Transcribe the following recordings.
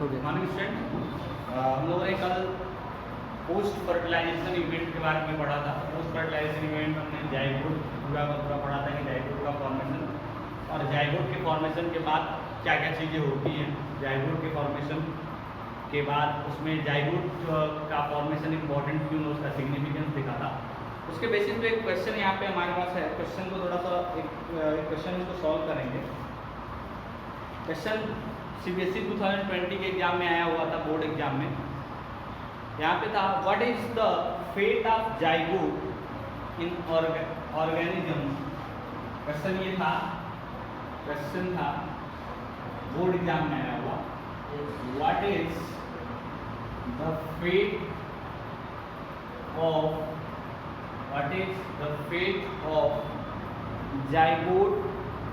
Morning student, हम लोगों ने कल पोस्ट फर्टिलाइजेशन इवेंट के बारे में पढ़ा था। पोस्ट फर्टिलाइजेशन इवेंट में हमने जाइगोट पूरा का पूरा पढ़ा था कि जाइगोट का फॉर्मेशन और जाइगोट के फॉर्मेशन के बाद क्या क्या चीज़ें होती हैं। जाइगोट के फॉर्मेशन के बाद उसमें जाइगोट का फॉर्मेशन इम्पॉर्टेंट क्यों, उसका सिग्निफिकेंस दिखा था। उसके बेसिस पे एक क्वेश्चन यहाँ पे हमारे पास है। क्वेश्चन को थोड़ा सा एक क्वेश्चन इसको सॉल्व करेंगे। क्वेश्चन CBSE 2020 के एग्जाम में आया हुआ था, बोर्ड एग्जाम में। यहाँ पे था what is the fate of zygote in organism. Question ये था, क्वेश्चन था बोर्ड एग्जाम में आया हुआ, what is the fate of zygote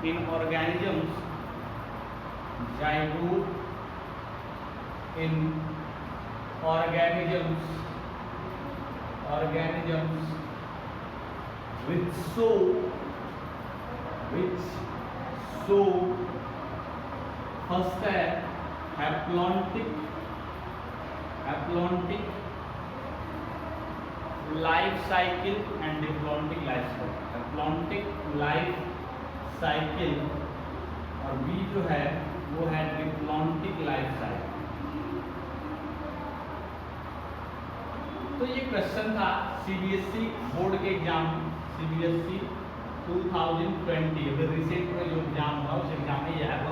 in organisms, zygote in organisms which show first है haplontic life cycle and diplontic life cycle। haplontic life cycle और B जो है वो है diplontic life cycle। तो ये क्वेश्चन था CBSE बोर्ड के एग्जाम, CBSE 2020 अभी रिसेंट में जो एग्जाम हुआ उस एग्जाम में यह है वो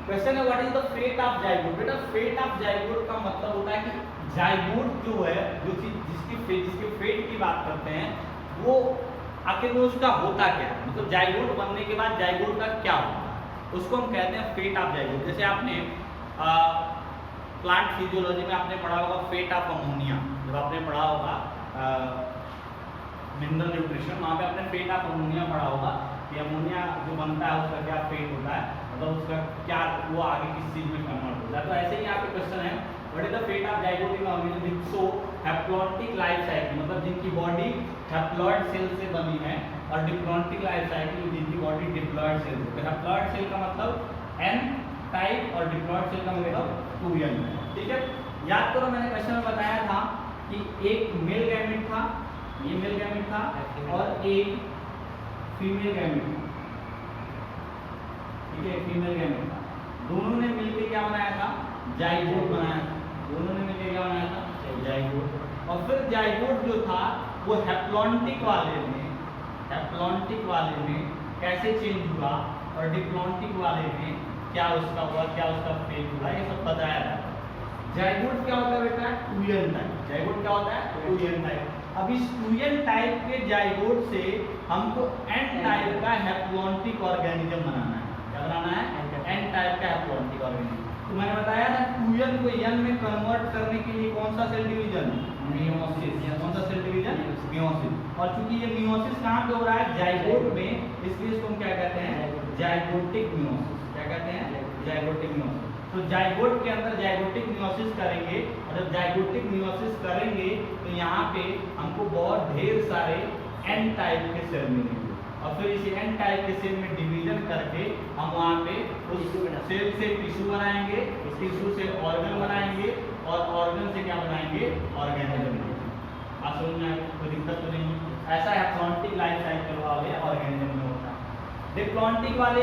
क्वेश्चन है what is the fate of zygote. बेटा फेट ऑफ जाइगोट का मतलब होता है कि जाइगोट जो है, जो चीज जिसके फेट की बात करते हैं वो आखिर में उसका होता क्या है, मतलब जाइगोट बनने के बाद जाइगोट का क्या होता है, उसको हम कहते हैं फेट ऑफ जाइगोट। जैसे आपने प्लांट फिजियोलॉजी में आपने पढ़ा होगा फेट ऑफ अमोनिया, जब आपने पढ़ा होगा मिनरल न्यूट्रिशन, वहाँ पे आपने फेट ऑफ अमोनिया पढ़ा होगा कि अमोनिया जो बनता है उसका क्या फेट होता है, मतलब उसका क्या वो आगे किस चीज में कन्वर्ट होता है। तो ऐसे ही यहाँ पे क्वेश्चन है what is the fate of zygote in organism so haplontic life cycle, मतलब जिनकी बॉडी हैप्लॉइड सेल से बनी है, और डिप्लॉन्टिक लाइफ साइकिल जिनकी बॉडी डिप्लॉइड सेल से। हैप्लॉइड सेल का मतलब N टाइप और डिप्लॉइड सेल का मतलब 2N। ठीक है, याद करो मैंने क्वेश्चन में बताया था कि एक मेल गैमेट था, ये मेल गैमेट था, और एक फीमेल गैमेट था। ठीक है, फीमेल गैमेट था। दोनों ने मिलकर क्या बनाया था, जाइगोट बनाया था। दोनों ने मिलकर क्या बनाया था, जाइगोट। और फिर जाइगोट जो था वो हैप्लॉन्टिक वाले में कैसे चेंज हुआ, और डिप्लॉन्टिक वाले में क्या उसका हुआ, क्या उसका फेट हुआ, ये सब बताया था। जाइगोट क्या होता है बेटा, 2N टाइप। जाइगोट क्या होता है, 2N टाइप। अब इस 2N टाइप के जाइगोट से हमको N टाइप का हैप्लॉन्टिक ऑर्गेनिज्म बनाना है। क्या बनाना है, N टाइप का हैप्लॉन्टिक ऑर्गेनिज्म। तो मैंने बताया था 2N को N में कन्वर्ट करने के लिए कौन सा सेल डिवीजन, मियोसिस। कौन सा सेल डिवीजन, मियोसिस। और चूंकि ये मियोसिस कहाँ पे हो रहा है, जाइगोट में, इसलिए इसको हम क्या कहते हैं, जाइगोटिक मियोसिस। क्या कहते हैं, जाइगोटिक मियोसिस। तो जाइगोट के अंदर जाइगोटिक मियोसिस करेंगे, और जब जाइगोटिक मियोसिस करेंगे तो यहाँ पे हमको बहुत ढेर सारे N टाइप के सेल मिलेंगे, और फिर इसी N टाइप के सेल में डिवीजन करके हम वहाँ पे उस सेल से टिश्यू बनाएंगे, टिश्यू से ऑर्गन बनाएंगे, और ऑर्गन से क्या बनाएंगे, ऑर्गेनिज्म। आप समझ में आएगा, कोई दिक्कत तो नहीं है। ऐसा हैप्लॉन्टिक लाइफ साइकिल वाले ऑर्गेनिज्म में होता है। डिप्लॉन्टिक वाले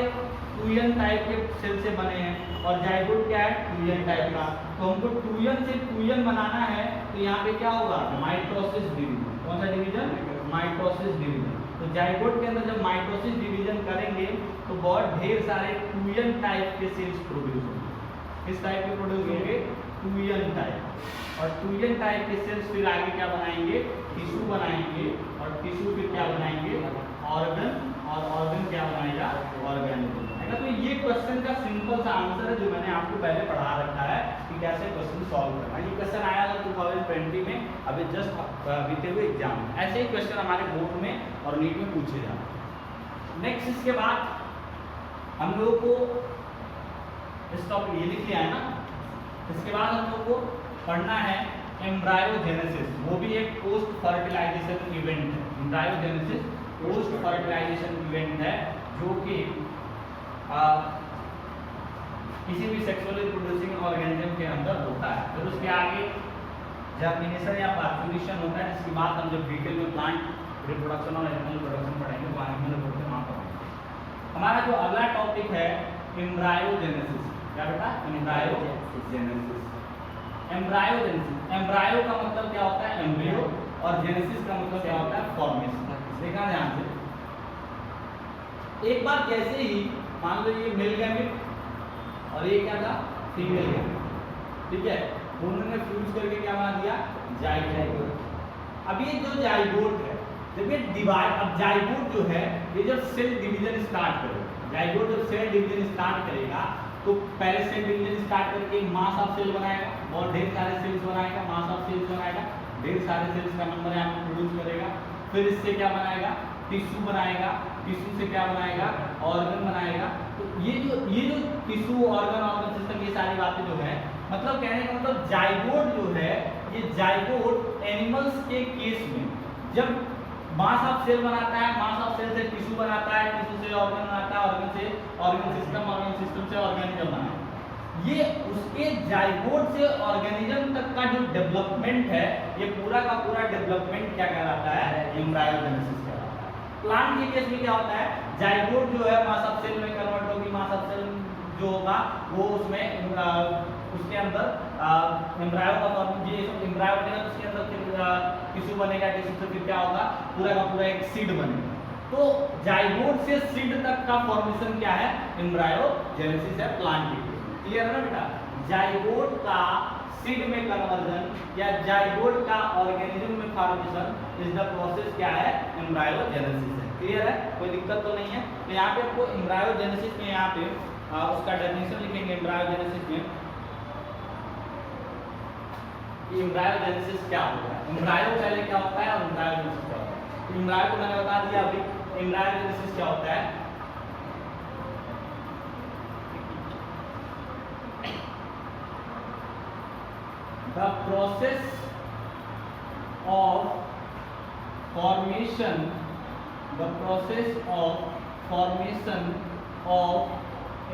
2N टाइप के सेल से बने हैं, और जाइगोट क्या है, 2N टाइप का। तो हमको 2N से 2N बनाना है, तो यहाँ पे क्या होगा, माइटोसिस डिवीजन। कौन सा डिवीजन, माइटोसिस डिवीजन। तो जाइगोट के अंदर जब माइटोसिस डिवीजन करेंगे तो बहुत ढेर सारे 2N टाइप के सेल्स प्रोड्यूस होंगे। किस टाइप के प्रोड्यूस होंगे, 2N टाइप। और 2N टाइप के सेल्स फिर आगे क्या बनाएंगे, टिश्यू बनाएंगे, और टिश्यू फिर क्या बनाएंगे, ऑर्गन, और ऑर्गन क्या बनाएगा, ऑर्गेनिज्म। तो ये क्वेश्चन का सिंपल सा आंसर है जो मैंने आपको पहले पढ़ा रखा है कि कैसे क्वेश्चन सॉल्व करना है। ये क्वेश्चन आया था 2020 में, अभी जस्ट बीते हुए एग्जाम में। ऐसे ही क्वेश्चन हमारे बोर्ड में और नीट में पूछे जाते हैं। नेक्स्ट इसके बाद हम लोगों को इस टॉपिक ये लिख लिया है ना, इसके बाद हम लोग को पढ़ना है एम्ब्रायोजेनेसिस। वो भी एक पोस्ट फर्टिलाइजेशन इवेंट है। एम्ब्रायोजेनेसिस पोस्ट फर्टिलाइजेशन इवेंट है जो कि किसी भी सेक्सुअली रिप्रोड्यूसिंग ऑर्गेनिज्म के अंदर होता है। फिर उसके आगे जर्मिनेशन या पार्चुरेशन होता है, जिसकी बात हम जब डिटेल में प्लांट रिप्रोडक्शन और एनिमल रिप्रोडक्शन पढ़ेंगे तो एनिमल रिप्रोडक्शन वहाँ पढ़ेंगे। हमारा जो अगला टॉपिक है एम्ब्रायोजेनेसिस। क्या बेटा? एम्ब्रायोजेनेसिस। एम्ब्रायोजेनेसिस, एम्ब्रायो का मतलब क्या होता है? एम्ब्रियो, और जेनेसिस का मतलब क्या होता है? फॉर्मेशन। देखा ध्यान से, एक बार जैसे ही मान लो ये मेल गैमेट और ये क्या था? फीमेल गैमेट, ठीक है, दोनों ने फ्यूज करके क्या बना दिया? जाइगोट। अब ये जो जाइगोट है, जब ये डिवाइड, अब जाइगोट जो है ये जब सेल डिवीजन स्टार्ट करेगा, जाइगोट जब सेल डिवीजन स्टार्ट करेगा तो पहले सेल डिवीजन स्टार्ट करके मास ऑफ सेल बनाएगा, और ढेर सारे सेल्स बनाएगा, मास ऑफ सेल्स बनाएगा, ढेर सारे सेल्स का नंबर यहाँ पे प्रोड्यूस करेगा। फिर इससे क्या बनाएगा? टिश्यू बनाएगा, टिश्यू से क्या बनाएगा? ऑर्गन बनाएगा। तो ये जो टिश्यू, ऑर्गन सिस्टम, ये सारी बातें जो है, मतलब कहने का मतलब जाइगोट जो है, ये जाइगोट एनिमल्स के केस में जब मास ऑफ सेल बनाता है, मास ऑफ सेल से टिश्यू बनाता है, टिश्यू से ऑर्गन बनाता है, ऑर्गन से ऑर्गन सिस्टम से ऑर्गेनिज्म बनाता है। ये उसके जाइगोट से ऑर्गेनिज्म तक का जो डेवलपमेंट है, ये पूरा का पूरा डेवलपमेंट क्या कहलाता है? एम्ब्रायोजेनेसिस कहलाता है। प्लांट के केस में क्या होता है? जाइगोट जो है मास ऑफ सेल में कन्वर्ट होगी, मास ऑफ सेल जो होगा वो उसमें उसके अंदर एम्ब्रायो का फॉर्म, ये एम्ब्रायो बनेगा तो उसके अंदर टिश्यू बनेगा, टिश्यू से फिर क्या होगा? पूरा का पूरा एक सीड बनेगा। तो जाइगोट से सीड तक का फॉर्मेशन क्या है? एम्ब्रायोजेनेसिस है प्लांट के। क्लियर है ना बेटा? जाइगोट का सीड में कन्वर्जन या जाइगोट का ऑर्गेनिज्म में फॉर्मेशन इज द प्रोसेस क्या है? एम्ब्रायोजेनेसिस है। क्लियर है? कोई दिक्कत तो नहीं है? तो यहाँ पे आपको एम्ब्रायोजेनेसिस में यहाँ पे उसका डेफिनेशन लिखेंगे। एम्ब्रायोजेनेसिस में एम्ब्रायोजेनेसिस क्या होता है, एम्ब्रायो पहले क्या होता है और एम्ब्रायोजेनेसिस क्या होता है। एम्ब्रायो को मैंने बता दिया अभी। एम्ब्रायोजेनेसिस क्या होता है? The process of formation of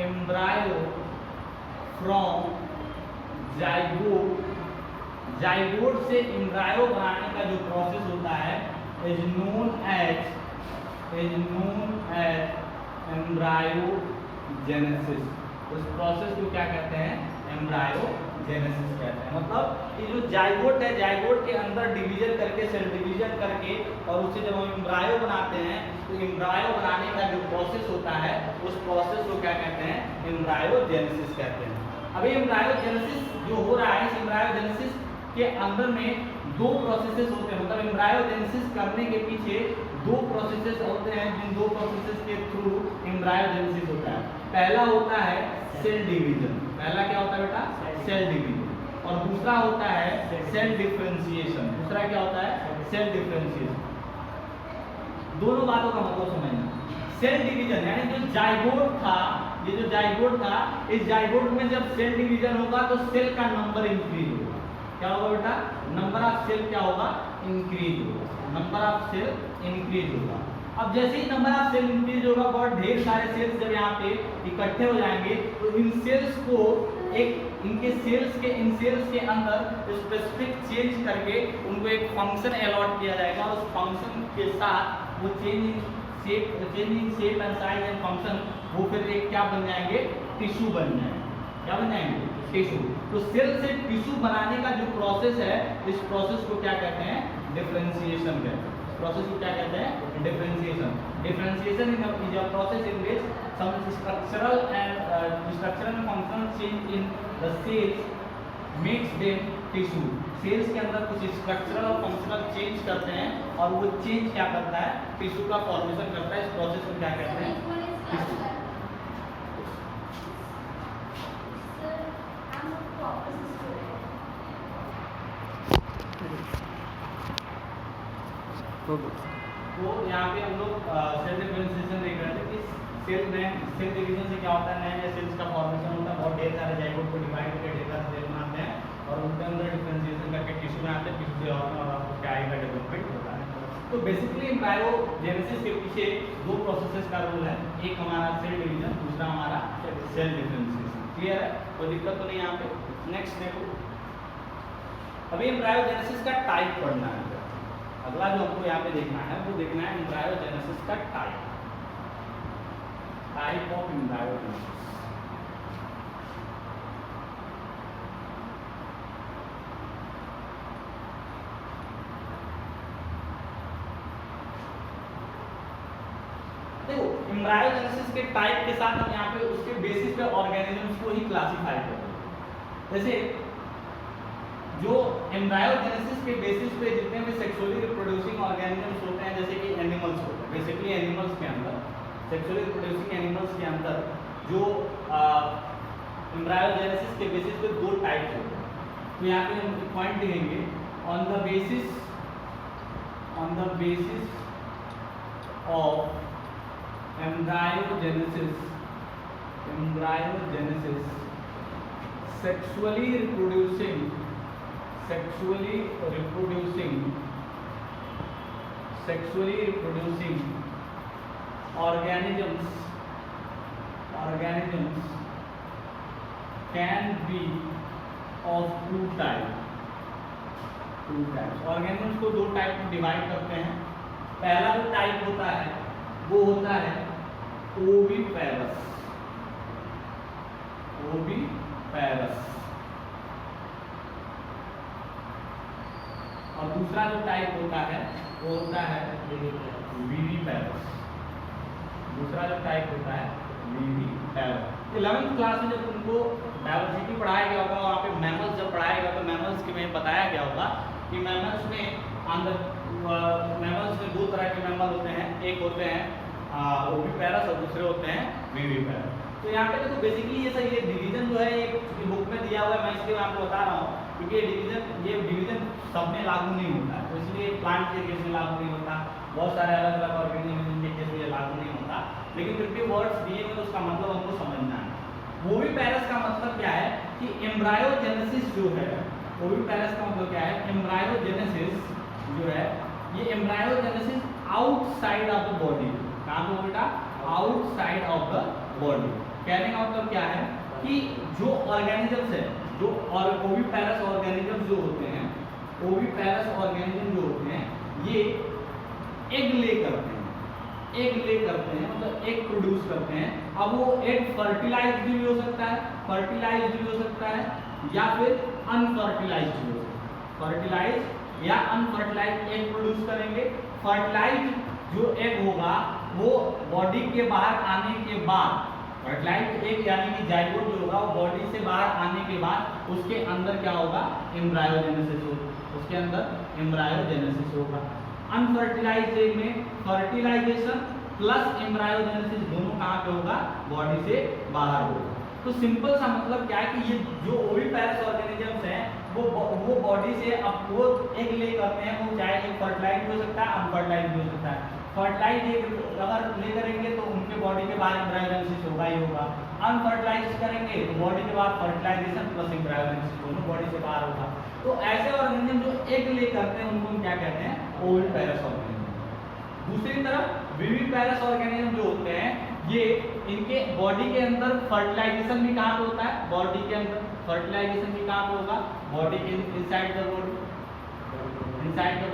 embryo from zygote, zygote से एम्ब्रायो बनाने का जो प्रोसेस होता है इज नोन एज एम्ब्रायोजेनेसिस। उस प्रोसेस को क्या कहते हैं? एम्ब्रायोजेनेसिस कहते हैं। मतलब ये जो जाइगोट है, जाइगोट के अंदर डिवीजन करके, सेल डिवीजन करके, और उससे जब हम एम्ब्रायो बनाते हैं तो एम्ब्रायो बनाने का जो प्रोसेस होता है उस प्रोसेस को क्या कहते हैं? एम्ब्रायोजेनेसिस कहते हैं। अभी एम्ब्रायोजेनेसिस जो हो रहा है, इस एम्ब्रायोजेनेसिस के अंदर में दो प्रोसेसेस होते हैं। मतलब एम्ब्रायोजेनेसिस करने के पीछे दो प्रोसेसेस होते हैं, जिन दो प्रोसेसेस के थ्रू एम्ब्रायोजेनेसिस होता है। पहला होता है सेल डिवीजन। पहला क्या होता है बेटा? Cell division. और दूसरा होता है सेल डिफरेंशिएशन। दूसरा क्या होता है? Cell differentiation. दोनों बातों का मतलब समझना। सेल डिवीजन यानी जो जाइगोट था, ये जो जाइगोट था, इस जाइगोट में जब सेल डिवीजन होगा तो सेल का नंबर इंक्रीज होगा। क्या होगा बेटा? नंबर ऑफ सेल क्या होगा? इंक्रीज होगा। नंबर ऑफ सेल इंक्रीज होगा। अब जैसे ही नंबर ऑफ सेल इंक्रीज होगा, बहुत ढेर सारे सेल्स जब यहाँ पे इकट्ठे हो जाएंगे तो इन सेल्स को इन सेल्स के अंदर स्पेसिफिक चेंज करके उनको एक फंक्शन अलॉट किया जाएगा, और उस फंक्शन के साथ वो change in shape and size and function वो फिर एक क्या बन जाएंगे? टिश्यू बन जाएंगे। क्या बन जाएंगे? टिश्यू। तो सेल से टिश्यू बनाने का जो प्रोसेस है, इस प्रोसेस को क्या कहते हैं? डिफरेंशिएशन कहते हैं। प्रोसेस को क्या कहते हैं? Differentiation. Differentiation is a process in which some structural and functional change in the cells makes them tissue. Cells के अंदर कुछ स्ट्रक्चरल और फंक्शनल चेंज करते हैं, और वो चेंज क्या करता है? टिश्यू का फॉर्मेशन करता है। इस प्रोसेस को क्या कहते हैं? टिश्यू। तो यहाँ पे हम लोग सेल डिफरेंशिएशन देख रहे थे कि सेल डिवीजन से क्या होता है? नए नए सेल्स का फॉर्मेशन होता है। बहुत ढेर सारे जाइगोट को डिवाइड करके ढेर सारे सेल बनाते हैं, और उनके अंदर डिफरेंशिएशन करके टिश्यू बनाते हैं। टिश्यू से और क्या आएगा? डेवलपमेंट होता है। तो बेसिकली एम्ब्रायोजेनेसिस के पीछे दो प्रोसेसेस का रोल है। एक हमारा सेल डिवीजन, दूसरा हमारा सेल डिफरेंशिएशन। क्लियर है, कोई दिक्कत तो नहीं यहाँ पे। नेक्स्ट देखो, अभी एम्ब्रायोजेनेसिस का टाइप पढ़ना है। अगला जो हमको यहाँ पे देखना है वो देखना है एम्ब्रायोजेनेसिस का टाइप ऑफ एम्ब्रायोजेनेसिस। देखो एम्ब्रायोजेनेसिस के टाइप के साथ हम यहाँ पे उसके बेसिस पे ऑर्गेनिजम्स को ही क्लासिफाई करते हैं। जैसे जो एम्ब्रायोजेनेसिस के बेसिस पे जितने भी सेक्सुअली रिप्रोड्यूसिंग ऑर्गेनिजम्स होते हैं, जैसे कि एनिमल्स होते हैं, बेसिकली एनिमल्स के अंदर सेक्सुअली रिप्रोड्यूसिंग एनिमल्स के अंदर जो एम्ब्रायोजेनेसिस के बेसिस पे दो टाइप्स होते हैं। तो यहाँ पे हम पॉइंट लिखेंगे on the basis of embryogenesis sexually reproducing organisms can be of two types। Organisms को दो टाइप में डिवाइड करते हैं। पहला जो टाइप होता है वो होता है ओविपेरस। और दूसरा जो टाइप होता है वो होता है विविपेरस। 11th क्लास में जब तुमको बायोलॉजी पढ़ाया गया होगा, वहाँ पे मैमल्स जब पढ़ाया गया तो मैमल्स के में बताया गया होगा कि मैमल्स में दो तरह के मैमल होते हैं, एक होते हैं ओविपेरस और दूसरे होते हैं विविपेरस। तो यहाँ पे देखो बेसिकली ये डिवीजन जो है ये बुक में दिया हुआ है, मैं इसलिए आपको बता रहा हूँ क्योंकि ये डिवीजन सब में लागू नहीं होता है। तो इसलिए प्लांट के केस में लागू नहीं होता, बहुत सारे अलग अलग ऑर्गेनिज्म के केस में लागू नहीं होता, लेकिन फिर भी वर्ड्स दिए हुए उसका मतलब हमको समझना है। ओविपेरस का मतलब क्या है कि एम्ब्रायोजेनेसिस जो है, ओविपेरस का मतलब क्या है, एम्ब्रायोजेनेसिस जो है ये एम्ब्रायोजेनेसिस आउटसाइड ऑफ द बॉडी। कहाँ पे बेटा? Outside of the body. कहने का मतलब क्या है कि जो ऑर्गेनिजम्स है, जो ओविपेरस ऑर्गेनिज्म जो होते हैं, ये एग ले करते हैं, मतलब एग प्रोड्यूस करते हैं। अब वो एग फर्टिलाइज्ड भी हो सकता है, या फिर अनफर्टिलाइज्ड भी हो सकता है। फर्टिलाइज्ड या अनफर्टिलाइज्ड एग प्रोड्यूस करेंगे। फर्टिलाइज्ड जो एग होगा वो बॉडी के बाहर आने के बाद, फर्टिलाइज्ड एग यानी कि जाइगोट जो होगा वो बॉडी से बाहर आने के बाद उसके अंदर क्या होगा? एम्ब्रायोजेनेसिस होगा। अनफर्टिलाइज्ड एग में फर्टिलाइजेशन प्लस एम्ब्रायोजेनेसिस दोनों कहाँ पे होगा? बॉडी से बाहर होगा। तो सिंपल सा मतलब क्या है कि ये जो ओविपेरस ऑर्गेनिजम्स हैं वो बॉडी से अब वो एग ले करते हैं, वो चाहे एक फर्टिलाइज हो सकता है, अनफर्टिलाइज भी हो सकता है। फर्टिलाइज एग अगर ले करेंगे तो उनके बॉडी के बाहर एम्ब्रायोजेनेसिस होगा ही होगा। अनफर्टिलाइज करेंगे तो बॉडी के बाहर फर्टिलाइजेशन प्लस एम्ब्रायोजेनेसिस दोनों बॉडी से बाहर होगा। तो ऐसे ऑर्गेनिज्म जो एग ले करते हैं उनको हम क्या कहते हैं? Oviparous organism. दूसरी तरफ विविपेरस ऑर्गेनिज्म जो होते हैं ये इनके बॉडी के अंदर फर्टिलाइजेशन भी कहाँ पे होता है? बॉडी के अंदर फर्टिलाइजेशन भी कहाँ पे होगा? बॉडी के इनसाइड द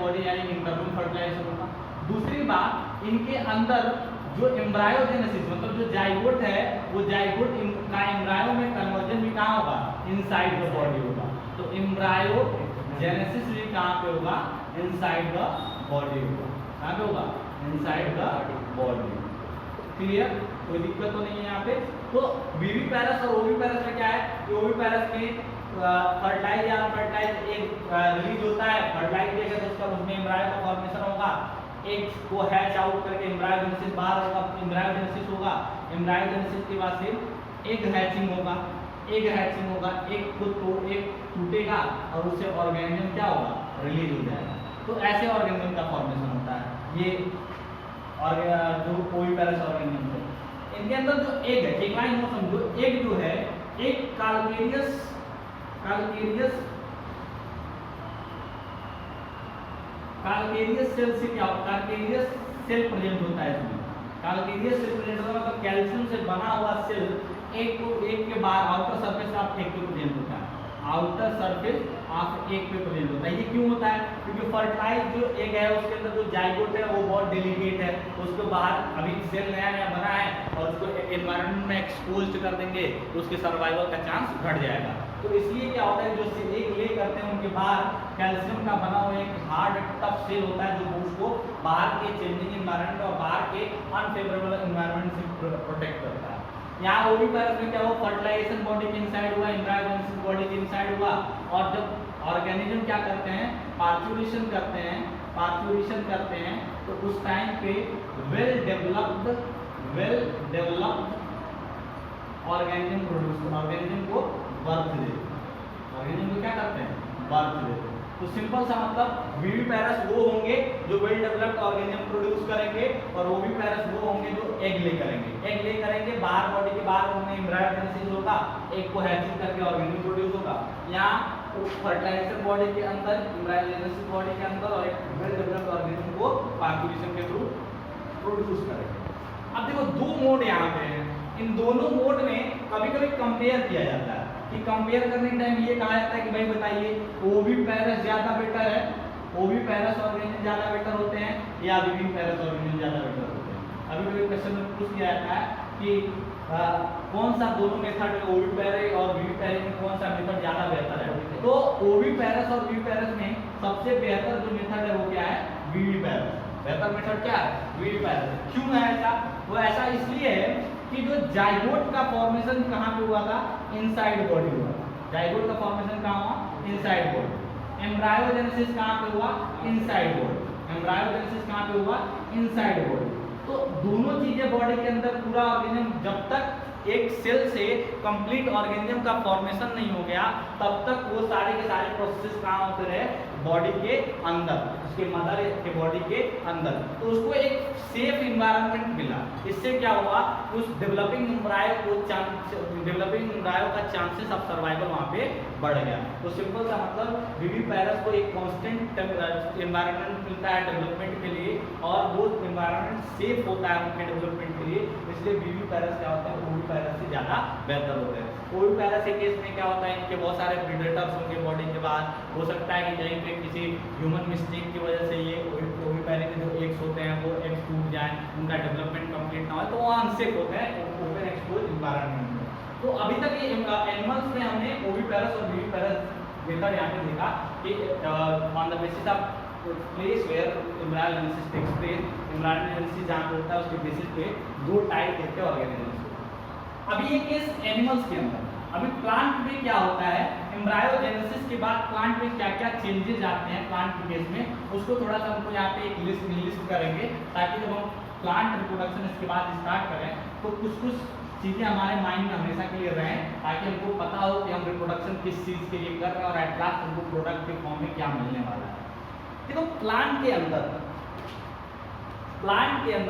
बॉडी यानी इंटरनल फर्टिलाइजेशन होगा। दूसरी बात, इनके अंदर जो एम्ब्रायोजेनेसिस मतलब जो जाइगोट है वो जाइगोट का एम्ब्रायो में कन्वर्जन भी कहाँ होगा? इनसाइड द बॉडी होगा। तो एम्ब्रायोजेनेसिस भी कहाँ पे होगा? इनसाइड द बॉडी होगा। कहाँ पे होगा? Inside the body. क्लियर? कोई दिक्कत तो नहीं है यहाँ पे। तो विविपेरस और ओविपेरस में क्या है कि ओविपेरस में फर्टिलाइज या अनफर्टिलाइज एग रिलीज होता है। फर्टिलाइज एग है तो उसका उसमें एम्ब्रायो का फॉर्मेशन होगा, एग को हैच आउट करके एम्ब्रायोजेनेसिस बाहर होगा, एम्ब्रायोजेनेसिस के बाद से एग हैचिंग होगा, एग खुद को एग टूटेगा और उससे ऑर्गेनिज्म क्या होगा? रिलीज हो जाएगा। तो ऐसे ऑर्गेनिज्म का फॉर्मेशन होता है। ये और जो ओविपेरस ऑर्गेनिज्म है इनके अंदर जो एग है, एक लाइन में समझो, एग जो है एक कैलकेरियस सेल से क्या होता है? कैलकेरियस सेल प्रेजेंट होता है इसमें। कैलकेरियस सेल प्रेजेंट होता है मतलब कैल्शियम से बना हुआ सेल एक के बाहर आउटर सरफेस ऑफ एक पे प्रेजेंट होता है, आउटर सरफेस ऑफ एक पे प्रेजेंट होता है। ये क्यों होता है? क्योंकि फर्टिलाइज जो एग है उसके अंदर जो जाइगोट है वो बहुत डेलिकेट है, उसको बाहर अभी सेल नया नया बना है और उसको एनवायरनमेंट में एक्सपोज कर देंगे तो उसके सर्वाइवल का चांस घट जाएगा। तो इसलिए क्या होता है, जो एग ले करते हैं उनके बाहर कैल्शियम का बना हुआ एक हार्ड टफ सेल होता है जो उसको बाहर के चेंजिंग एनवायरनमेंट और बाहर के अनफेवरेबल एनवायरनमेंट से प्रोटेक्ट करता है। यहाँ ओविपेरस में क्या हुआ, फर्टिलाइजेशन बॉडी के इनसाइड हुआ, एम्ब्रायोजेनेसिस बॉडी के इनसाइड हुआ, और जब ऑर्गेनिज्म क्या करते हैं, पार्चुरेशन करते हैं तो उस टाइम पे well developed organism produce, organism को बर्थ देते हैं, ऑर्गेनिज्म को क्या करते हैं, बर्थ देते हैं। तो सिंपल सा मतलब विविपेरस वो होंगे जो वेल डेवलप्ड ऑर्गेनिज्म प्रोड्यूस करेंगे और ओविपेरस वो होंगे जो एग ले करेंगे बाहर, बॉडी के बाहर उनमें एम्ब्रायोजेनेसिस होगा, एग को हैचिंग करके ऑर्गेनिज्म प्रोड्यूस होगा। यहाँ फर्टिलाइजेशन बॉडी के अंदर, एम्ब्रायोजेनेसिस बॉडी के अंदर और एक वेल डेवलप्ड ऑर्गेनिज्म को पार्चुरेशन के थ्रू प्रोड्यूस करेंगे। अब देखो दो मोड यहाँ पे हैं, इन दोनों मोड में कभी कभी कंपेयर किया जाता है कि कंपेयर करने के टाइम ये कहा जाता है कि भाई बताइए ओविपेरस ज्यादा बेटर है, ओविपेरस ऑर्गेनिज्म ज्यादा बेटर होते हैं या विविपेरस ऑर्गेनिज्म ज्यादा बेटर होते हैं। अभी कभी क्वेश्चन में पूछ दिया जाता है कि कौन सा दोनों मेथड में, ओविपेरस और विविपेरस में कौन सा मेथड ज्यादा बेहतर है? तो ओविपेरस और विविपेरस में सबसे बेहतर जो मेथड है वो क्या है, विविपेरस। बेहतर मेथड क्या है, विविपेरस। क्यों है ऐसा? वो ऐसा इसलिए है कि जो जाइगोट का फॉर्मेशन कहाँ पे हुआ था, इनसाइड बॉडी हुआ था। जाइगोट का फॉर्मेशन कहाँ हुआ, इनसाइड बॉडी। एम्ब्रायोजेनेसिस कहाँ पे हुआ, इनसाइड बॉडी। एम्ब्रायोजेनेसिस कहाँ पे हुआ, इनसाइड बॉडी। तो दोनों चीजें बॉडी के अंदर पूरा ऑर्गेनिज्म, जब तक एक सेल से कंप्लीट ऑर्गेनिज्म का फॉर्मेशन नहीं हो गया तब तक वो सारे के सारे प्रोसेस कहाँ होते रहे, बॉडी के अंदर, उसके मदर के बॉडी के अंदर। तो उसको एक सेफ इन्वायरमेंट मिला। इससे क्या हुआ, उस डेवलपिंग एम्ब्रायो का चांसेस ऑफ सर्वाइवल वहाँ पे बढ़ गया। तो सिंपल सा मतलब विविपेरस को एक कांस्टेंट एनवायरनमेंट मिलता है डेवलपमेंट के लिए और वो एनवायरनमेंट सेफ होता है उनके डेवलपमेंट के लिए, इसलिए विविपेरस क्या होता है, ओविपेरस से ज़्यादा बेहतर होता है। ओविपेरस के केस में क्या होता है, इनके बहुत सारे प्रेडेटर्स होंगे बॉडी के बाद, हो सकता है कि कहीं पे किसी ह्यूमन मिस्टेक की वजह से ये ओविपेरस के जो एग्स होते हैं वो एग्स टूट जाए, उनका डेवलपमेंट कंप्लीट ना हो, तो वो अनसेफ होते हैं ओपन एक्सपोज एनवायरनमेंट में। तो अभी तक ये एनिमल्स में हमने ओविपेरस और विविपेरस मेथड यहाँ पे देखा कि on the basis of place where embryogenesis takes place, embryogenesis जहाँ पे होता है उसके बेसिस पे दो टाइप होते हैं ऑर्गेनिजम्स। अभी ये केस एनिमल्स के अंदर। अभी प्लांट में क्या होता है, एम्ब्रायोजेनेसिस के बाद प्लांट में क्या क्या चेंजेस आते हैं प्लांट के केस में, उसको थोड़ा सा हमको यहाँ पे एक लिस्ट करेंगे ताकि जब हम प्लांट रिप्रोडक्शन इसके बाद स्टार्ट करें तो कुछ चीज़ें हमारे माइंड में हमेशा के लिए रहें, ताकि हमको पता हो कि हम रिप्रोडक्शन किस चीज़ के लिए कर रहे हैं और एट लास्ट हमको प्रोडक्ट के फॉर्म में क्या मिलने वाला है। देखो प्लांट के अंदर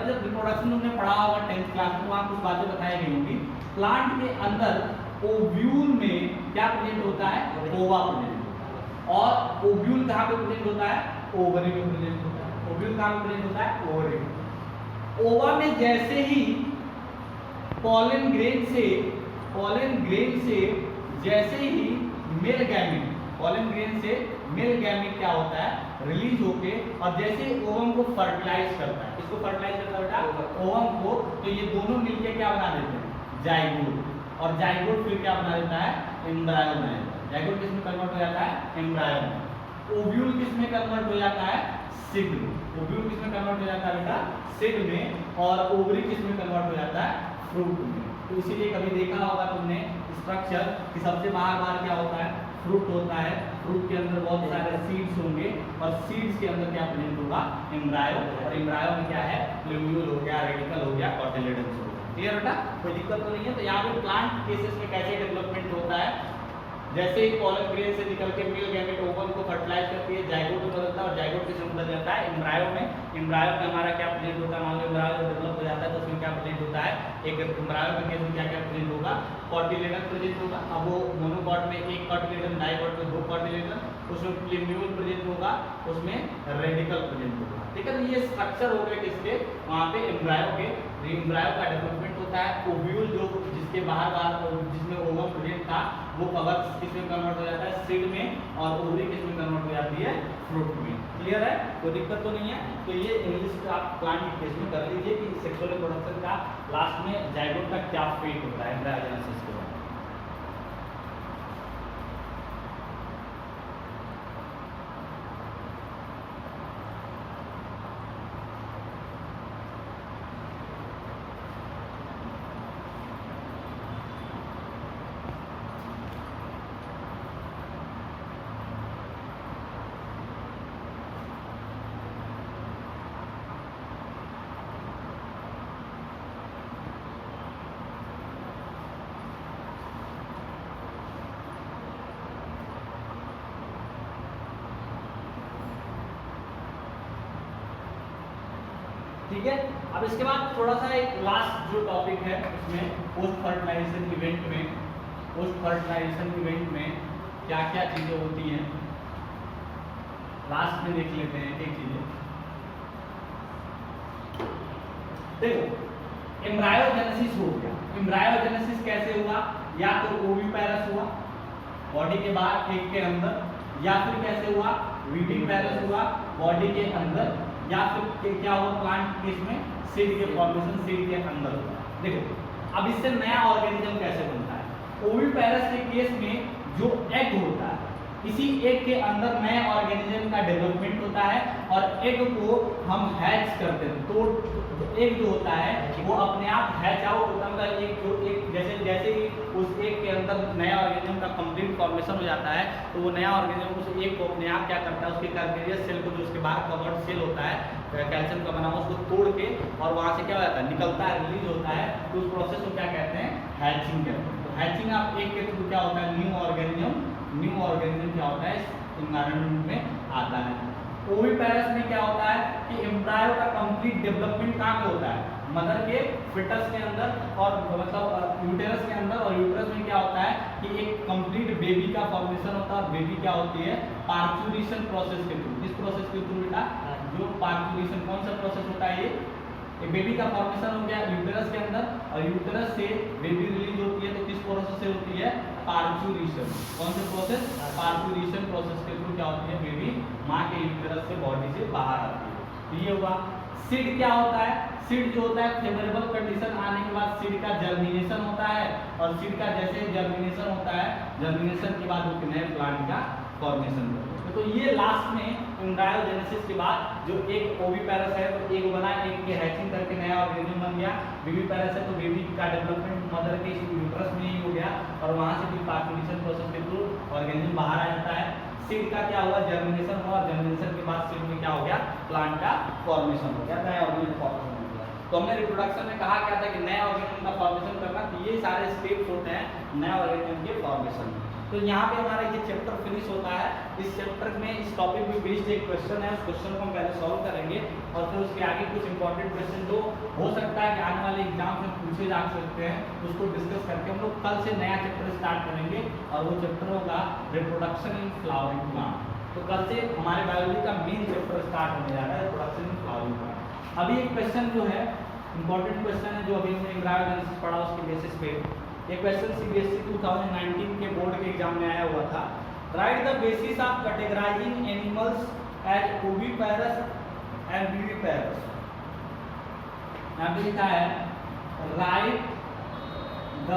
जब रिप्रोडक्शन तुमने पढ़ा होगा 10th क्लास में, वहाँ कुछ बातें बताई गई होंगी। प्लांट के अंदर ओव्यूल में क्या प्रेजेंट होता है, ओवा प्रेजेंट होता है। और ओव्यूल कहाँ पे प्रेजेंट होता है, ओवरी में प्रेजेंट होता है। ओव्यूल कहाँ पे प्रेजेंट होता है, ओवरी में। ओवा में जैसे ही पॉलन ग्रेन से जैसे ही मेल गैमेट क्या होता है, रिलीज होके, और जैसे ओवम को फर्टिलाइज करता है, इसको फर्टिलाइज करता है बेटा ओवम को, तो ये दोनों मिलके क्या बना देते हैं, जाइगोट। और जाइगोट फिर क्या बना देता है, एम्ब्रायो बना देता है। जाइगोट किस में कन्वर्ट हो जाता है, एम्ब्रायो में। ओव्यूल किस में कन्वर्ट हो जाता है, सिड में। ओव्यूल किस में कन्वर्ट हो जाता है बेटा, सिड में। और ओवरी किस में कन्वर्ट हो जाता है, फ्रूट में। तो इसीलिए कभी देखा होगा तुमने स्ट्रक्चर कि सबसे बाहर क्या होता है, फ्रूट होता है, फ्रूट के अंदर बहुत सारे सीड्स होंगे और सीड्स के अंदर क्या प्रेजेंट होगा, एम्ब्रायो। और एम्ब्रायो में क्या है, प्लूम्यूल हो गया, रेडिकल हो गया, कॉटिलेडन्स हो गया। क्लियर बेटा, कोई दिक्कत तो नहीं है। तो यहाँ पे प्लांट केसेस में कैसे डेवलपमेंट होता है, जैसे ही पॉलन ग्रेन से निकल के मेल गैमेट ओवम को फर्टिलाइज करती है, जाइगोट में बदलता है और जाइगोट किस में बदल जाता है, एम्ब्रायो में। एम्ब्रायो में हमारा क्या प्रेजेंट होता है, मान लो एम्ब्रायो डेवलप हो जाता है तो उसमें क्या प्रेजेंट होता है, एक एम्ब्रायो के केस में क्या क्या प्रेजेंट होगा, कॉटिलेडन प्रेजेंट होगा। अब वो मोनोकॉट में एक कॉटिलेडन, डाइकॉट में दो कॉटिलेडन, उसमें प्लूम्यूल प्रेजेंट होगा, उसमें रेडिकल प्रेजेंट होगा। ठीक है, तो ये स्ट्रक्चर हो गए किसके, वहाँ पे एम्ब्रायो के। एम्ब्रायो का डेवलपमेंट होता है ओव्यूल, जो जिसके बाहर जिसमें ओवम प्रेजेंट था वो कवर किसमें कन्वर्ट हो जाता है, सीड में, और ओवरी किसमें कन्वर्ट हो जाती है, फ्रूट में। क्लियर है, कोई दिक्कत तो नहीं है। तो ये इंग्लिश आप प्लांट के केस में कर लीजिए कि सेक्सुअल रिप्रोडक्शन का लास्ट में जाइगोट का क्या फेट होता है एम्ब्रायोजेनेसिस के बाद। ठीक है, अब इसके बाद थोड़ा सा एक लास्ट जो टॉपिक है उसमें पोस्ट फर्टिलाइजेशन इवेंट में क्या क्या चीजें होती हैं लास्ट में देख लेते हैं एक चीजें। देखो, एम्ब्रायोजेनेसिस हो गया। एम्ब्रायोजेनेसिस कैसे हुआ, या तो ओविपेरस हुआ बॉडी के बाहर एग के अंदर, या फिर कैसे हुआ विविपेरस हुआ बॉडी के अंदर, या फिर क्या हुआ प्लांट केस में सीड के फॉर्मेशन सीड के अंदर होता है। देखो, अब इससे नया ऑर्गेनिज्म कैसे बनता है। ओविपेरस के केस में जो एग होता है, इसी एग के अंदर नए ऑर्गेनिज्म का डेवलपमेंट होता है और एग को हम हैच करते हैं। तो एग जो होता है वो अपने आप हैच आउट होता है, मतलब एक जैसे जैसे ही उस एग के अंदर नया ऑर्गेनिज्म का कंप्लीट फॉर्मेशन हो जाता है, तो वो नया ऑर्गेनिज्म उस एग को अपने आप क्या करता है, उसके कार्बेरियस सेल को, जो उसके बाहर कवर्ड सेल होता है कैल्शियम का बना हुआ, उसको तोड़ के और वहाँ से क्या हो जाता है, निकलता है, रिलीज होता है। तो उस प्रोसेस को क्या कहते हैं, हैचिंग कहते हैं। तो हैचिंग आप एग के थ्रू क्या होता है, न्यू ऑर्गेनिज्म क्या होता है इन्वायरमेंट में आता है। ओविपेरस में क्या होता है कि एम्ब्रायो का कंप्लीट डेवलपमेंट कहाँ पे होता है, मदर के फिटस के अंदर, और मतलब यूटेरस के अंदर। और यूटेरस में क्या होता है कि एक कंप्लीट बेबी का फॉर्मेशन होता है। बेबी क्या होती है, पार्चुरेशन प्रोसेस के थ्रू। किस प्रोसेस के थ्रू बेटा, जो पार्चुरेशन, कौन सा प्रोसेस होता है, ये एक बेबी का फॉर्मेशन हो गया यूटेरस के अंदर, और यूटेरस से बेबी रिलीज होती है। तो किस प्रोसेस से होती है, पार्चुरेशन। कौन सा प्रोसेस, पार्चुरेशन प्रोसेस के थ्रू क्या होती है, बेबी माँ के यूटेरस से बॉडी से बाहर आती है। तो ये हुआ। सीड क्या होता है, सीड जो होता है फेवरेबल कंडीशन आने के बाद सीड का जर्मिनेशन होता है, और सीड का जैसे जर्मिनेशन होता है, जर्मिनेशन के बाद वो नए प्लांट का फॉर्मेशन होता है। तो ये लास्ट में एम्ब्रायोजेनेसिस के बाद जो एक ओविपेरस है, तो एक बना, एक के हैचिंग करके नया ऑर्गेनिज्म बन गया। विविपेरस है तो बेबी का डेवलपमेंट मदर के यूट्रस में ही हो गया, और वहाँ से फिर पार्चुरेशन प्रोसेस के थ्रू ऑर्गेनिज्म बाहर आ जाता है। सीड का क्या हुआ, जर्मिनेशन हुआ, और जर्मिनेशन के बाद सीड में क्या हो गया, प्लांट का फॉर्मेशन हो गया, नया ऑर्गेनिज्म फॉर्मेशन हो गया। तो हमने रिप्रोडक्शन में कहा क्या था कि नया ऑर्गेनिज्म का फॉर्मेशन करना, तो ये सारे स्टेप्स होते हैं नया ऑर्गेनिज्म के फॉर्मेशन में। तो यहाँ पे हमारा ये चैप्टर फिनिश होता है। इस चैप्टर में इस टॉपिक पे बेस्ड एक क्वेश्चन है, उस क्वेश्चन को हम पहले सॉल्व करेंगे, और फिर उसके आगे कुछ इंपॉर्टेंट क्वेश्चन जो हो सकता है कि आने वाले एग्जाम में पूछे जा सकते हैं, उसको डिस्कस करके हम लोग कल से नया चैप्टर स्टार्ट करेंगे, और वो चैप्टर होगा रिप्रोडक्शन इन फ्लावरिंग प्लांट। तो कल से हमारे बायोलॉजी का मेन चैप्टर स्टार्ट होने जा रहा है, रिप्रोडक्शन इन फ्लावरिंग प्लांट। अभी एक क्वेश्चन जो है इंपॉर्टेंट क्वेश्चन है, जो अभी हमने एम्ब्रायोजेनेसिस पढ़ा उसके बेसिस पे ये क्वेश्चन सीबीएसई 2019 के बोर्ड के एग्जाम में आया हुआ था। Write the basis of categorising animals as oviparous and viviparous. यहाँ पे लिखा है write the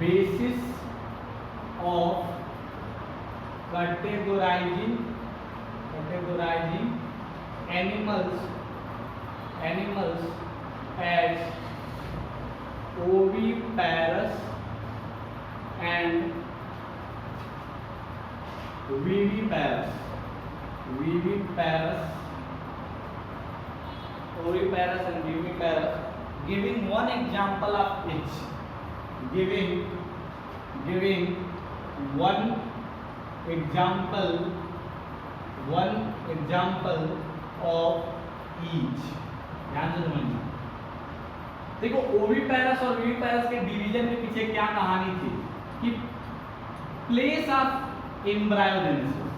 basis of categorising animals as oviparous and viviparous, oviparous and viviparous, giving one example of each, giving one example of each। ध्यान से समझना। देखो, oviparous और viviparous के डिवीजन के पीछे क्या कहानी थी कि प्लेस ऑफ एम्ब्रायोजेनेसिस,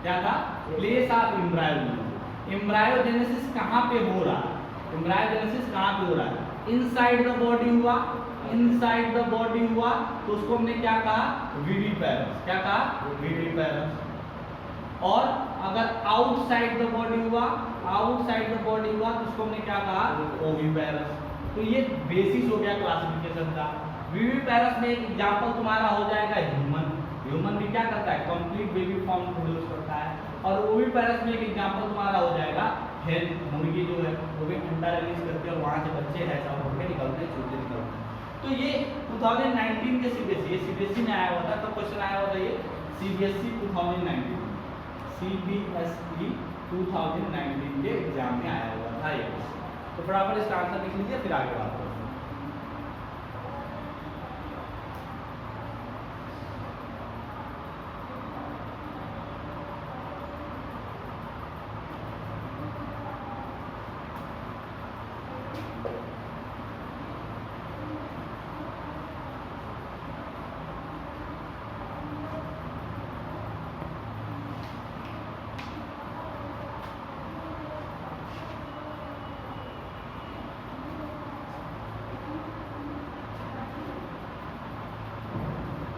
क्या था, प्लेस ऑफ एम्ब्रायोजेनेसिस। एम्ब्रायोजेनेसिस कहाँ पे हो रहा है, एम्ब्रायोजेनेसिस कहाँ पे हो रहा है, इनसाइड द बॉडी हुआ, इनसाइड द बॉडी हुआ तो उसको हमने क्या कहा, विविपेरस। क्या कहा, विविपेरस। और अगर आउटसाइड द बॉडी हुआ, आउटसाइड द बॉडी हुआ तो उसको हमने क्या कहा, ओविपेरस। तो ये बेसिस हो गया क्लासिफिकेशन का। विविपेरस में एक एग्जांपल तुम्हारा हो जाएगा ह्यूमन। ह्यूमन भी क्या करता है, कंप्लीट बेबी फॉर्म प्रोड्यूस करता है। और ओविपेरस में एक एग्जांपल तुम्हारा हो जाएगा हेन, मुर्गी जो है वो भी अंडा रिलीज करती है और वहां से बच्चे ऐसा होकर निकलते हैं, चूजे निकलते हैं। तो ये 2019 के सीबीएसई, ये सीबीएसई में आया हुआ था, तो क्वेश्चन आया हुआ था ये सीबीएसई 2019, सीबीएसई 2019 के एग्जाम में आया हुआ था ये। तो फटाफट इसका आंसर लिख लीजिए, फिर आगे बात करते हैं।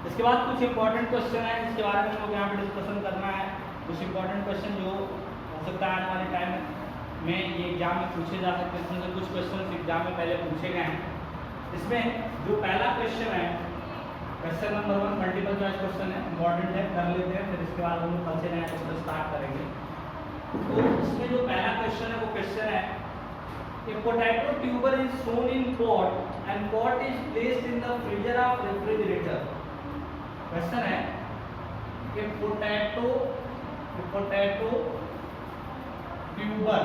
इसके बाद कुछ इंपॉर्टेंट क्वेश्चन है जिसके बारे में हम लोग यहाँ पे डिस्कशन करना है। कुछ इंपॉर्टेंट क्वेश्चन जो हो सकता है आने वाले टाइम में ये एग्जाम में पूछे जा सकते हैं, इसमें कुछ क्वेश्चन एग्जाम में पहले पूछे गए हैं। इसमें जो पहला क्वेश्चन है, question number 1 multiple choice question है, इंपॉर्टेंट है, कर लेते हैं, फिर इसके बाद हम लोग कल से नया क्वेश्चन स्टार्ट करेंगे। तो इसमें जो पहला क्वेश्चन है वो क्वेश्चन है, A potato tuber is sown in pot and pot is placed in the freezer of refrigerator. Question है कि पोटैटो ट्यूबर,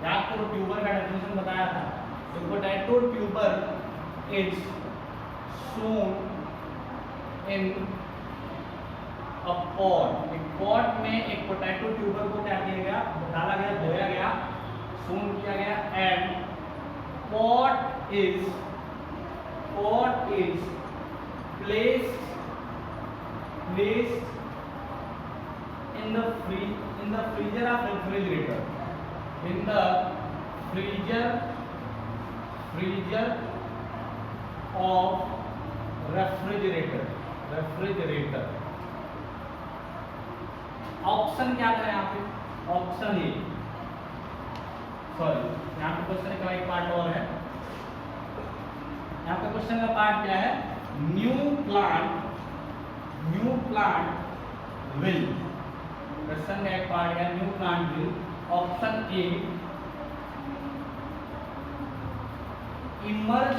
याद करो ट्यूबर का डेफिनेशन बताया था। तो potato tuber is sown in a pot. एक पॉट में एक पोटैटो ट्यूबर को क्या किया गया, डाला गया, बोया गया, सोन किया गया, and pot is placed in the freezer of refrigerator, in the freezer of refrigerator। Option क्या था यहाँ पे, ऑप्शन ए, सॉरी यहाँ पे क्वेश्चन का एक पार्ट और है। यहाँ पे क्वेश्चन का पार्ट क्या है, न्यू प्लांट will, क्वेश्चन का एक पार्ट है new plant will। Option A, emerge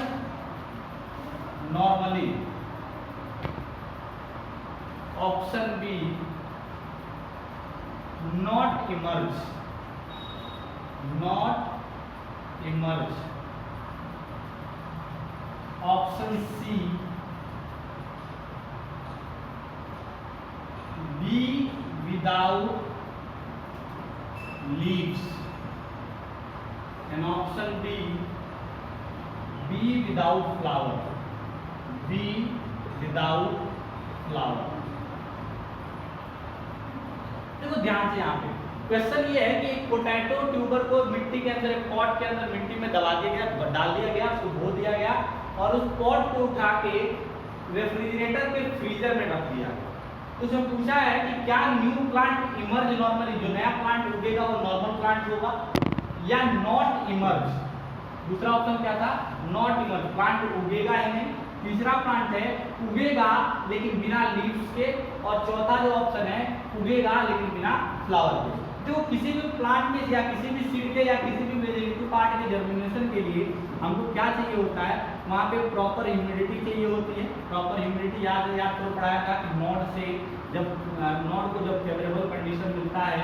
normally. Option B, not emerge. Option C, be without leaves, and option D, be without flower। देखो ध्यान से, यहाँ पे क्वेश्चन ये है कि एक पोटैटो ट्यूबर को मिट्टी के अंदर, एक पॉट के अंदर मिट्टी में दबा दिया गया, डाल दिया गया, उसको धो दिया गया और उस पॉट को उठा के रेफ्रिजरेटर के फ्रीजर में रख दिया। तो उसमें पूछा है कि क्या न्यू प्लांट इमर्ज नॉर्मली, जो नया प्लांट उगेगा वो नॉर्मल प्लांट होगा या नॉट इमर्ज। दूसरा ऑप्शन क्या था, नॉट इमर्ज, प्लांट उगेगा ही नहीं। तीसरा प्लांट है उगेगा लेकिन बिना लीव्स के, और चौथा जो ऑप्शन है उगेगा लेकिन बिना फ्लावर के। तो किसी भी प्लांट में या किसी भी सीड के या किसी भी वेजिटेटिव पार्ट के जर्मिनेशन के लिए हमको क्या चाहिए होता है, वहाँ पे प्रॉपर ह्यूमिडिटी चाहिए होती है। प्रॉपर ह्यूमिडिटी याद तो पढ़ाया था कि नॉड से जब नॉड को जब फेवरेबल कंडीशन मिलता है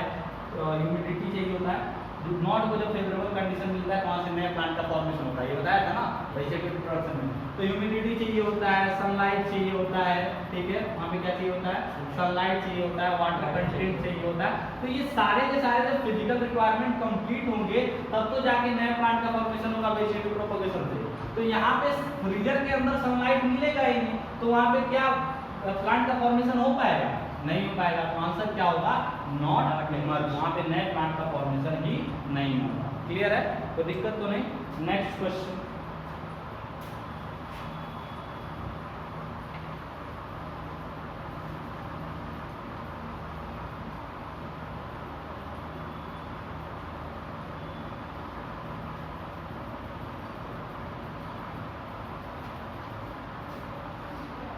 ह्यूमिडिटी चाहिए होता है। नॉड को जब फेवरेबल कंडीशन मिलता है वहाँ से नया प्लांट का फॉर्मेशन होता है, ये बताया था ना वेजिटेटिव प्रोडक्शन में। तो ह्यूमिडिटी चाहिए होता है, सनलाइट चाहिए होता है, ठीक है, वहाँ पे क्या चाहिए होता है, सनलाइट चाहिए होता है, वाटर कंटेंट चाहिए होता है। तो ये सारे के सारे जब फिजिकल रिक्वायरमेंट कंप्लीट होंगे तब तो जाके नए प्लांट का फॉर्मेशन होगा वेजिटेटिव प्रोपगेशन से। तो यहाँ पे फ्रीजर के अंदर सनलाइट मिलेगा ही नहीं, तो वहाँ पे क्या प्लांट का फॉर्मेशन हो पाएगा, नहीं हो पाएगा। तो आंसर क्या होगा, नॉट इमर्ज, वहाँ पे नए प्लांट का फॉर्मेशन ही नहीं होगा। क्लियर है, कोई दिक्कत तो नहीं। नेक्स्ट क्वेश्चन,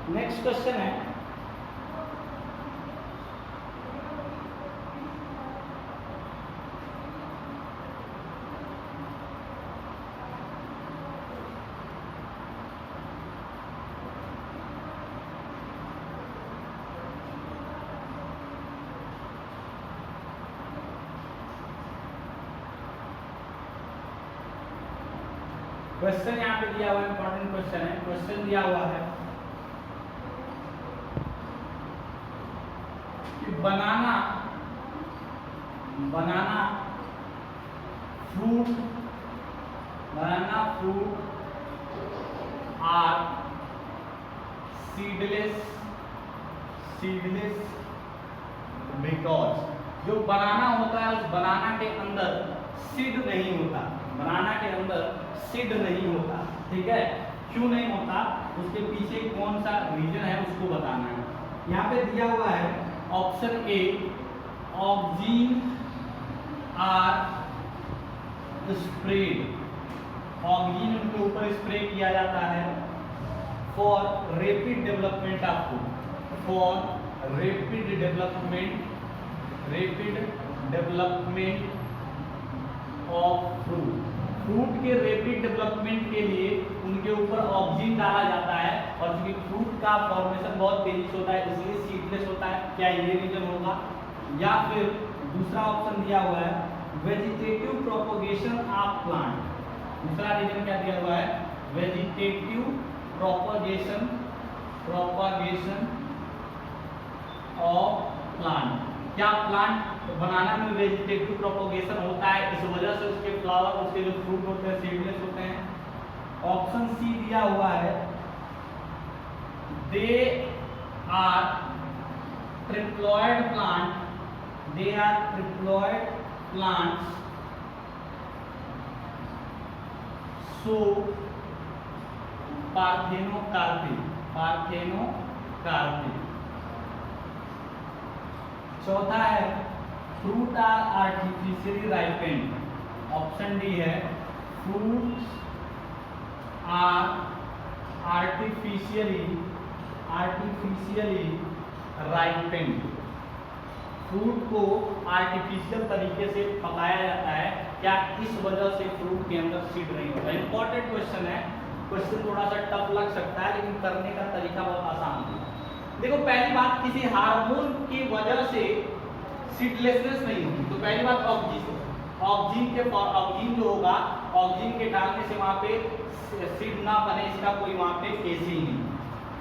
नेक्स्ट क्वेश्चन है, क्वेश्चन यहाँ पे दिया हुआ है, इंपॉर्टेंट क्वेश्चन है। क्वेश्चन दिया हुआ है कि बनाना फ्रूट आर सीडलेस बिकॉज जो बनाना होता है उस बनाना के अंदर सीड नहीं होता, बनाना के अंदर सीड नहीं होता, ठीक है। क्यों नहीं होता, उसके पीछे कौन सा रीजन है उसको बताना है। यहाँ पे दिया हुआ है option A, auxin are spread, auxin उनके ऊपर स्प्रे किया जाता है for rapid development of food, for rapid development of fruit के रैपिड डेवलपमेंट के लिए उनके ऊपर ऑक्सीजन डाला जाता है, और क्योंकि फ्रूट का फॉर्मेशन बहुत तेजी से होता है इसलिए सीडलेस होता है। क्या ये रीजन होगा, या फिर दूसरा ऑप्शन दिया हुआ है वेजिटेटिव प्रोपोगेशन ऑफ प्लांट, दूसरा रीजन क्या दिया हुआ है वेजिटेटिव प्रोपोगेशन ऑफ प्लांट। क्या प्लांट बनाना में वेजिटेटिव प्रोपोगेशन होता है, इस वजह से उसके फ्लावर, उसके जो फ्रूट होते हैं सीडलेस होते हैं। ऑप्शन सी दिया हुआ है they are triploid plants so parthenocarpy. चौथा है fruit are artificially ripened, option D है fruits are artificially ripened, fruit को आर्टिफिशियल तरीके से पकाया जाता है, क्या इस वजह से फ्रूट के अंदर सीड नहीं होता। इंपॉर्टेंट क्वेश्चन है, क्वेश्चन थोड़ा सा टफ लग सकता है लेकिन करने का तरीका बहुत आसान है। देखो पहली बात, किसी हार्मोन की वजह से सीडलेसनेस नहीं होती, तो पहली बात ऑक्सीजन जो होगा, ऑक्सीजन के डालने से वहां पे सीड ना बने, इसका कोई वहां पे केस ही नहीं।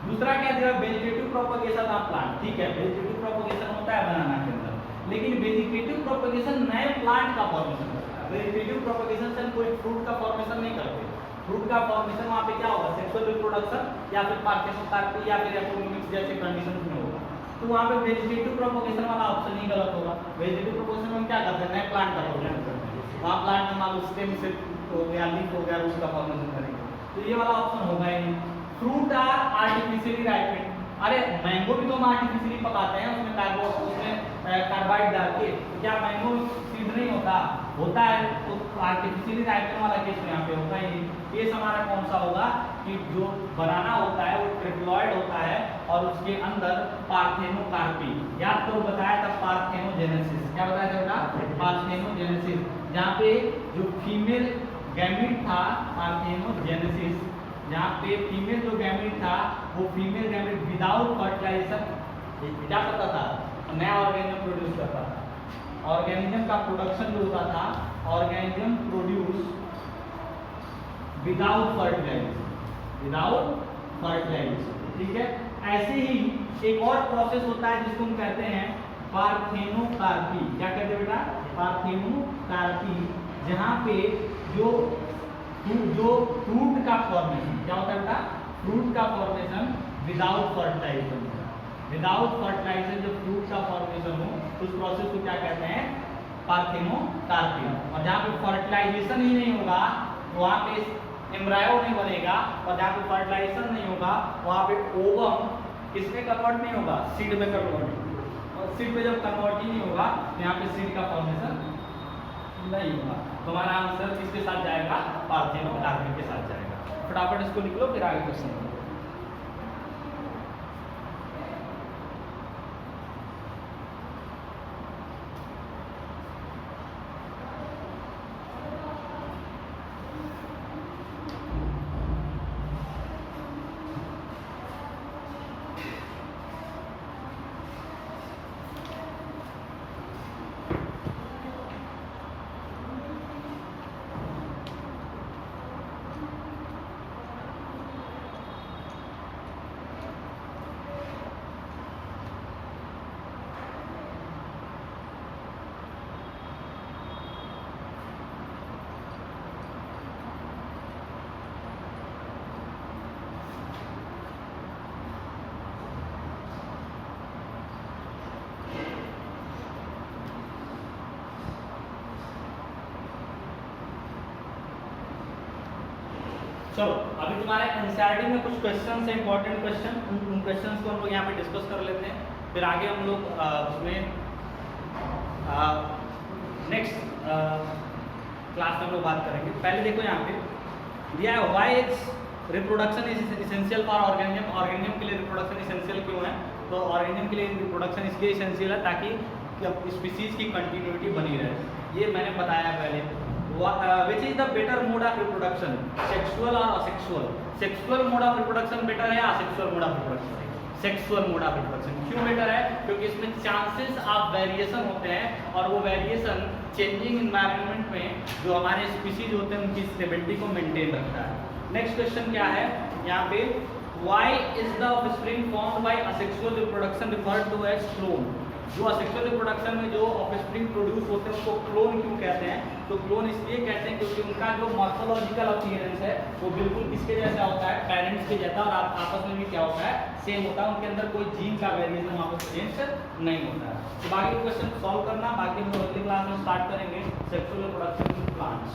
दूसरा क्या दिया, वेजिटेटिव प्रोपगेशन ऑफ प्लांट, ठीक है वेजिटेटिव प्रोपगेशन होता है बनाना के अंदर, लेकिन वेजिटेटिव प्रोपगेशन नए प्लांट का फॉर्मेशन करता है, वेजिटेटिव प्रोपगेशन से कोई फ्रूट का फॉर्मेशन नहीं करते। फ्रूट का फॉर्मेशन वहां पे क्या होगा, सेक्सुअल रिप्रोडक्शन या फिर पार्थेनोकार्पी या फिर एपोमिक्स जैसे कंडीशंस में होगा, तो वहां पे वेजिटेटिव प्रोपगेशन वाला ऑप्शन ही गलत होगा। वेजिटेटिव प्रोपगेशन में क्या करते हैं, नए प्लांट का फॉर्मेशन करते हैं, वहां प्लांट में मान लो स्टेम से हो गया, लीफ हो गया, उसका फॉर्मेशन करेंगे, तो ये वाला ऑप्शन होगा ही नहीं। फ्रूट आर आर्टिफिशियली राइपेंड, अरे मैंगो भी तो हम आर्टिफिशियली पकाते हैं, उसमें कार्बाइड डाल के, क्या मैंगो सीड नहीं होता है, तो आर्टिफिशियली राइपेंड वाला केस में यहाँ पे होगा ही। केस हमारा कौन सा होगा कि जो बनाना होता है वो ट्रिप्लॉइड होता है और उसके अंदर पार्थेनोकार्पी, याद करो बताया था पार्थेनोजेनेसिस, क्या बताया था बेटा, पार्थेनोजेनेसिस, जहाँ पे जो फीमेल गैमीट था पार्थेनोजेनेसिस, जहाँ पे फीमेल जो गैमीट था वो फीमेल गैमीट विदाउट फर्टिलाइजेशन क्या करता था, नया ऑर्गेनिज्म प्रोड्यूस करता था। ऑर्गेनिज्म का प्रोडक्शन जो होता था, ऑर्गेनिज्म प्रोड्यूस विदाउट फर्टिलाइजेशन, ठीक है। ऐसे ही एक और प्रोसेस होता है जिसको हम कहते हैं पार्थेनोकार्पी, क्या कहते हैं बेटा, पार्थेनोकार्पी, जहाँ पे जो फ्रूट का फॉर्मेशन क्या होता है बेटा, फ्रूट का formation without fertilisation, without fertilisation जो फ्रूट का फॉर्मेशन हो उस प्रोसेस को क्या कहते हैं, पार्थेनोकार्पी। और जहाँ पे फर्टिलाइजेशन ही नहीं होगा वहाँ पे एम्ब्रायो नहीं बनेगा, और जहाँ पे फर्टिलाइजेशन नहीं होगा वहाँ पे ओवम किसमें कन्वर्ट नहीं होगा, सीड में कन्वर्ट, और सीड में जब कन्वर्ट ही नहीं होगा तो यहाँ पे सीड का फॉर्मेशन नहीं होगा। तो हमारा आंसर किसके साथ जाएगा, पार्थेनोकार्पी के साथ जाएगा। फटाफट इसको लिख लो फिर आगे क्वेश्चन। चलो अभी तुम्हारे एनसीईआरटी में कुछ क्वेश्चन है, इंपॉर्टेंट क्वेश्चन, उन क्वेश्चंस को हम लोग यहाँ पे डिस्कस कर लेते हैं, फिर आगे हम लोग उसमें नेक्स्ट क्लास में हम लोग बात करेंगे। पहले देखो यहाँ पे दिया है why is reproduction is essential for organism. Organism के लिए रिप्रोडक्शन इसेंशियल क्यों है? तो ऑर्गेनिज्म के लिए रिप्रोडक्शन इसलिए इसेंशियल है ताकि स्पीसीज की कंटिन्यूटी बनी रहे। ये मैंने बताया पहले। Which is the better mode of reproduction, sexual और asexual? Sexual mode of reproduction better है या asexual mode of reproduction? Sexual mode of reproduction. क्यों बेटर है? क्योंकि इसमें चांसेस ऑफ वेरिएशन होते हैं और वो वेरिएशन चेंजिंग इन्वायरमेंट में जो हमारे स्पीसीज होते हैं उनकी स्टेबिलिटी को मेंटेन रखता है। नेक्स्ट क्वेश्चन क्या है यहाँ पे, why is the offspring formed by asexual reproduction referred to as clone? जो असेक्सुअल रिप्रोडक्शन में जो ऑफस्प्रिंग प्रोड्यूस होते हैं उसको क्लोन क्यों कहते हैं? तो क्लोन इसलिए कहते हैं क्योंकि उनका जो मॉर्फोलॉजिकल अपीयरेंस है वो बिल्कुल किसके जैसा होता है? पेरेंट्स के जैसा, और आपस में भी क्या होता है? सेम होता है। उनके अंदर कोई जीन का वेरिएशन वहाँ पर प्रेजेंट नहीं होता है। तो बाकी क्वेश्चन सॉल्व करना, बाकी हम लोग अगली क्लास में स्टार्ट करेंगे सेक्सुअल रिप्रोडक्शन इन प्लांट्स।